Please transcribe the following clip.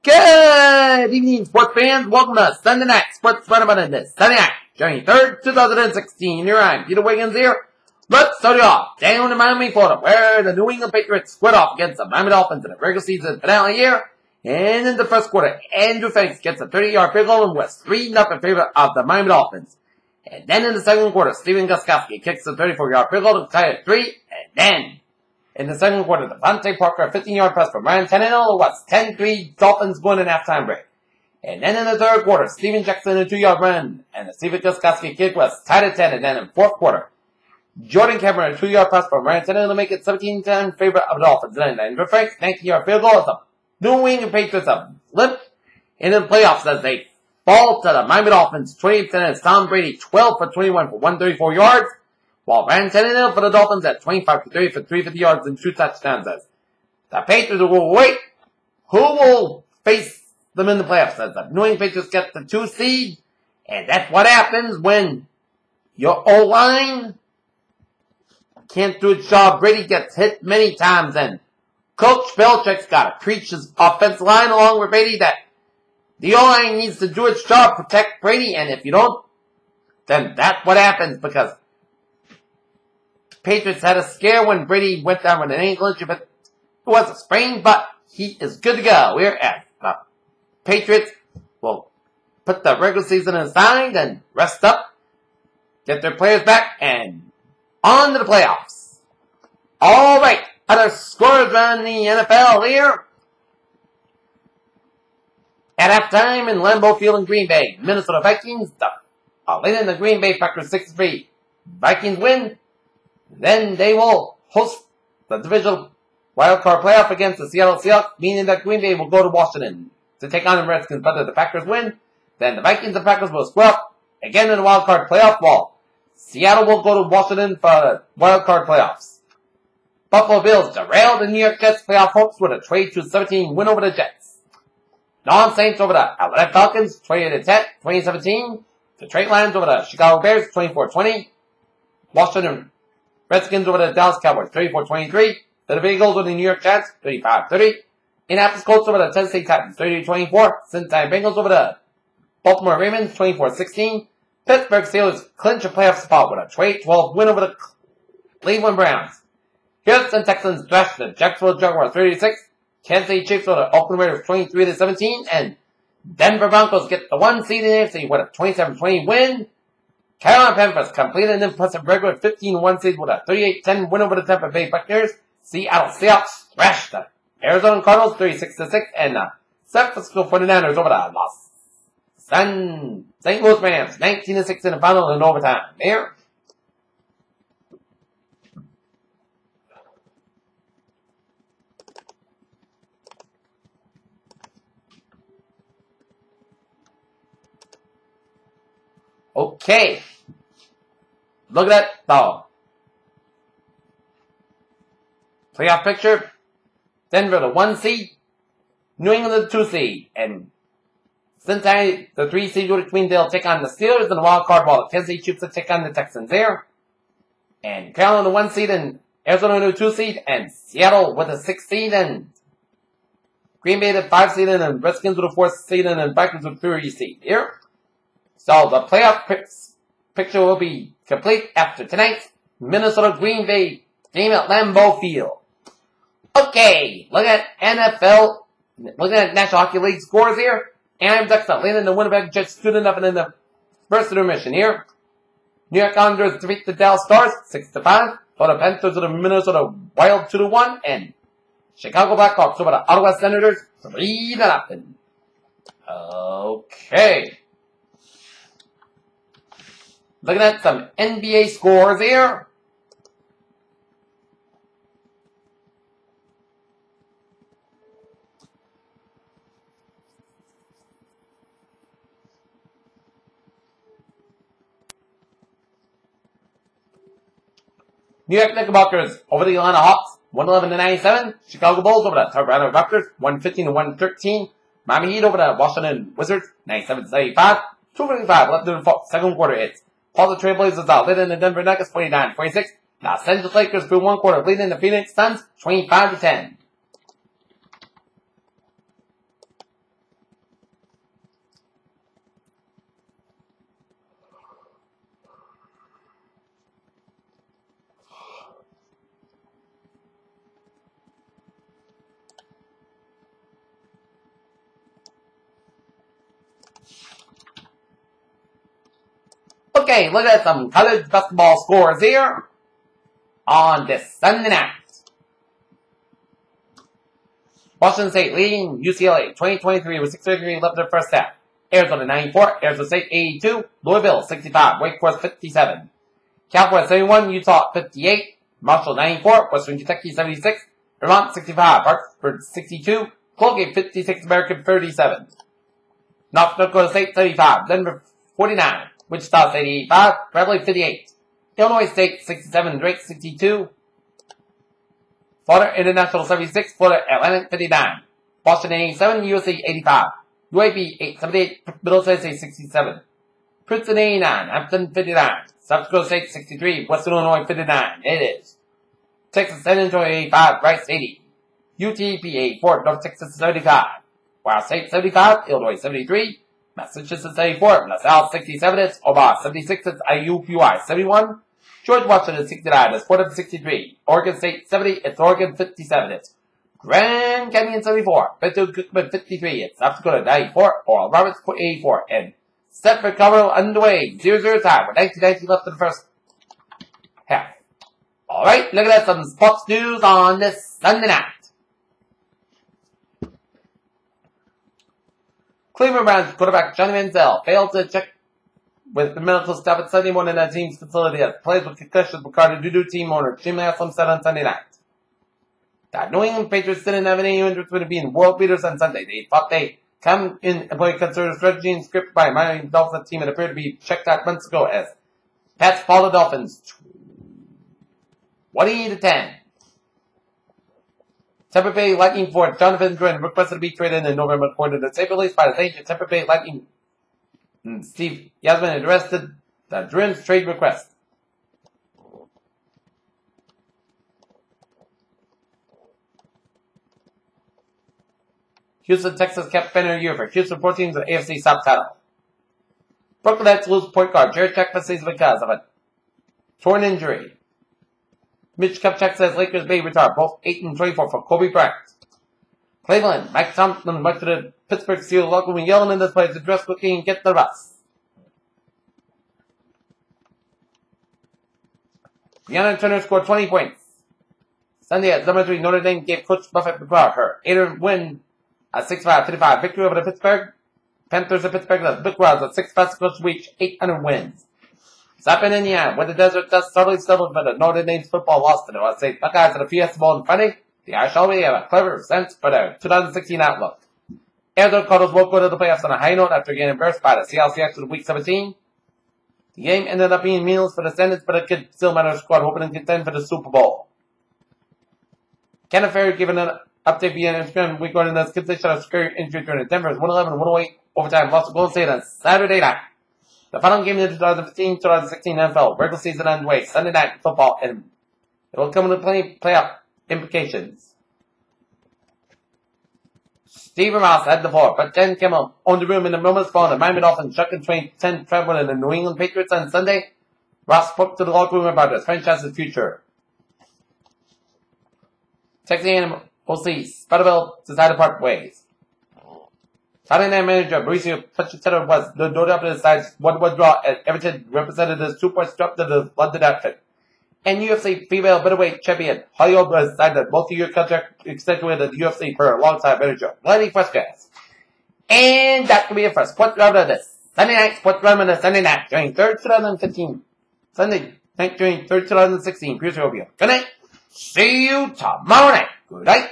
Good evening, sports fans. Welcome to Sunday Night Sports Fun About this Sunday night, January 3rd, 2016. Here I am, Peter Wiggins here. Let's start it off down in Miami, Florida, where the New England Patriots squared off against the Miami Dolphins in the regular season finale here. And in the first quarter, Andrew Fenix gets a 30-yard field goal and was 3-0 in favor of the Miami Dolphins. And then in the second quarter, Steven Gostkowski kicks a 34-yard field goal to tie it 3. And then in the second quarter, Devontae Parker, a 15-yard pass from Ryan Tannehill, was 10-3, Dolphins win an halftime break. And then in the third quarter, Steven Jackson, a 2-yard run, and the Steven Gostkowski kick was tied at 10. And then in fourth quarter, Jordan Cameron, a 2-yard pass from Ryan Tannehill to make it 17-10 in favor of the Dolphins. And then Andrew Frank, 19-yard field goal. The New England Patriots have limp in the playoffs as they fall to the Miami Dolphins 28-10 as Tom Brady 12 for 21 for 134 yards. While Ryan Tannehill for the Dolphins at 25 for 30 for 350 yards and 2 touchdowns. As the Patriots will wait, who will face them in the playoffs? As the New England Patriots get the 2 seed, and that's what happens when your O-line can't do its job. Brady gets hit many times, and Coach Belichick's got to preach his offensive line along with Brady that the O-line needs to do its job, protect Brady, and if you don't, then that's what happens because Patriots had a scare when Brady went down with an ankle injury, but it was a sprain, but he is good to go. We're at the Patriots will put the regular season aside and rest up, get their players back, and on to the playoffs. All right, other scores around the NFL here. At halftime in Lambeau Field in Green Bay, Minnesota Vikings leading the Green Bay Packers 6-3. Vikings win. Then they will host the divisional wildcard playoff against the Seattle Seahawks, meaning that Green Bay will go to Washington to take on the Redskins. But if the Packers win, then the Vikings and Packers will square up again in the wildcard playoff, while Seattle will go to Washington for the wildcard playoffs. Buffalo Bills derailed the New York Jets playoff hopes with a 22-17 win over the Jets. Non-Saints over the Atlanta Falcons 20-17. Detroit Lions over the Chicago Bears 24-20. Washington Redskins over the Dallas Cowboys, 34-23. The Bengals over the New York Giants, 35-30. Indianapolis Colts over the Tennessee Titans, 30-24. Cincinnati Bengals over the Baltimore Ravens, 24-16. Pittsburgh Steelers clinch a playoff spot with a 28-12 win over the Cleveland Browns. Houston Texans thrash the Jacksonville Jaguars, 36. Kansas City Chiefs over the Oakland Raiders, 23-17. And Denver Broncos get the 1 seed in the AFC with a 27-20 win. Carolina Panthers completed an impressive regular 15-1 season with a 38-10 win over the Tampa Bay Buccaneers. Seattle Seahawks thrashed the Arizona Cardinals 36-6, and the San Francisco 49ers over the St. Louis Rams 19-6 in the final in overtime. There. Okay. Look at that, the playoff picture. Denver, the 1 seed. New England, the 2 seed. And Cincinnati, the 3 seed, between they'll take on the Steelers in the wild card, while the Kansas City Chiefs will take on the Texans there. And Carolina, the 1 seed, and Arizona, the 2 seed, and Seattle with the 6 seed, and Green Bay, the 5 seed, and then Redskins with the 4 seed, and then Vikings with the 3 seed here. So the playoff picture will be complete after tonight's Minnesota Green Bay game at Lambeau Field. Okay, look at NFL, looking at National Hockey League scores here. Anaheim Ducks leading the Winnipeg Jets 2-0 in the first intermission here. New York Islanders defeat the Dallas Stars 6-5. The Panthers of the Minnesota Wild 2-1, and Chicago Blackhawks over the Ottawa Senators 3-0. Okay. Looking at some NBA scores here. New York Knickerbockers over the Atlanta Hawks, 111-97. Chicago Bulls over the Toronto Raptors, 115-113. Miami Heat over the Washington Wizards, 97-75. 2:55 left in the second quarter. It's Paul the Trailblazers out, leading the Denver Nuggets 49-26. Los Angeles Lakers through one quarter, leading the Phoenix Suns 25-10. Okay, look at some college basketball scores here on this Sunday night. Washington State leading UCLA 20-23 with 6:33 left in the first half. Arizona 94, Arizona State 82, Louisville 65, Wake Forest 57. California 71, Utah 58, Marshall 94, Western Kentucky 76, Vermont 65, Hartford 62, Colgate 56, American 37. North Dakota State 35, Denver 49, Wichita State 85, Bradley 58, Illinois State 67, Drake 62, Florida International 76, Florida Atlantic 59, Washington 87, USC 85, UAB 878, Middle Tennessee 67, Princeton 89, Hampton 59, South Dakota State 63, Western Illinois 59, it is. Texas San Antonio 85, Rice 80, UTP 84, North Texas 75, Ohio State 75, Illinois 73, Massachusetts 74, LaSalle 67, it's Omaha 76, it's IUPUI 71, George Washington 69, it's Fordham 63, Oregon State 70, it's Oregon 57, it's Grand Canyon 74, Bethune-Cookman 53, it's South Dakota 94, Oral Roberts 84, and set for cover underway, 0-0 time, with 19-19 left in the first half. Alright, look at some sports news on this Sunday night. Cleveland Browns quarterback Johnny Manziel failed to check with the medical staff at Sunday morning at the team's facility as players with concussions were carted due to team owner Jim Haslam said on Sunday night. The New England Patriots didn't have any interest in being world beaters on Sunday. They thought they come in and play conservative strategy and script by Miami Dolphins team that appeared to be checked out months ago as Pats fall the Dolphins 20-10. Tampa Bay Lightning forward Jonathan Drouin requested to be traded in November according to the tape released by the agent. Tampa Bay Lightning Steve Yasmin had arrested the Drouin's trade request. Houston, Texas kept Fenner year for Houston 14 to the AFC South title. Brooklyn Nets lose point guard Jared Jackson because of a torn injury. Mitch Kupchak says Lakers may retire both 8 and 24 for Kobe Bryant. Cleveland, Mike Thompson went to the Pittsburgh Steelers locker room yelling in this place to dress quickly and get the bus. Breonna Turner scored 20 points. Sunday at number 3, Notre Dame gave Coach Buffett McGraw her 8 win, a 6-5-55 victory over the Pittsburgh Panthers of Pittsburgh. The Big Rounds with 6 fast coach reach 800 wins. It's up in Indiana, where the desert dust totally stumbled, but the Notre Dame's football lost today. I'd say Buckeyes at the Fiesta Bowl on Friday. The Irish already have a clever sense for their 2016 outlook. Arizona Cardinals won't go to the playoffs on a high note after getting embarrassed by the Seattle Seahawks in Week 17. The game ended up being meaningless for the Descendants, but it could still matter squad hoping to contend for the Super Bowl. Kenneth Ferry given an update via Instagram regarding the condition of scary injury during the Denver's 111-108 overtime loss to Golden State on Saturday night. The final game in the 2015-2016 NFL regular season underway Sunday night football, and it will come with plenty playoff implications. Steve Mouse had the floor, but Jen Kimmel owned the room in the moments following the Miami Dolphins chuck and train 10 traveling in the New England Patriots on Sunday. Ross spoke to the locker room about his franchise's future. Texas A&M OC Sputterville decided to part ways. Saturday night manager Mauricio Pochettino was the door up to decide 1-1 draw as Everton represented the 2 points drop to the London outfit. And UFC female middleweight champion Holly Holm has signed a multi-year contract extension with the UFC for a long-time manager Lenny Fresquez. And that will be it for Sports Round of this Sunday night Sports Round on the Sunday night during 3rd 2015. Sunday night during 3rd 2016. Good night. See you tomorrow night. Good night.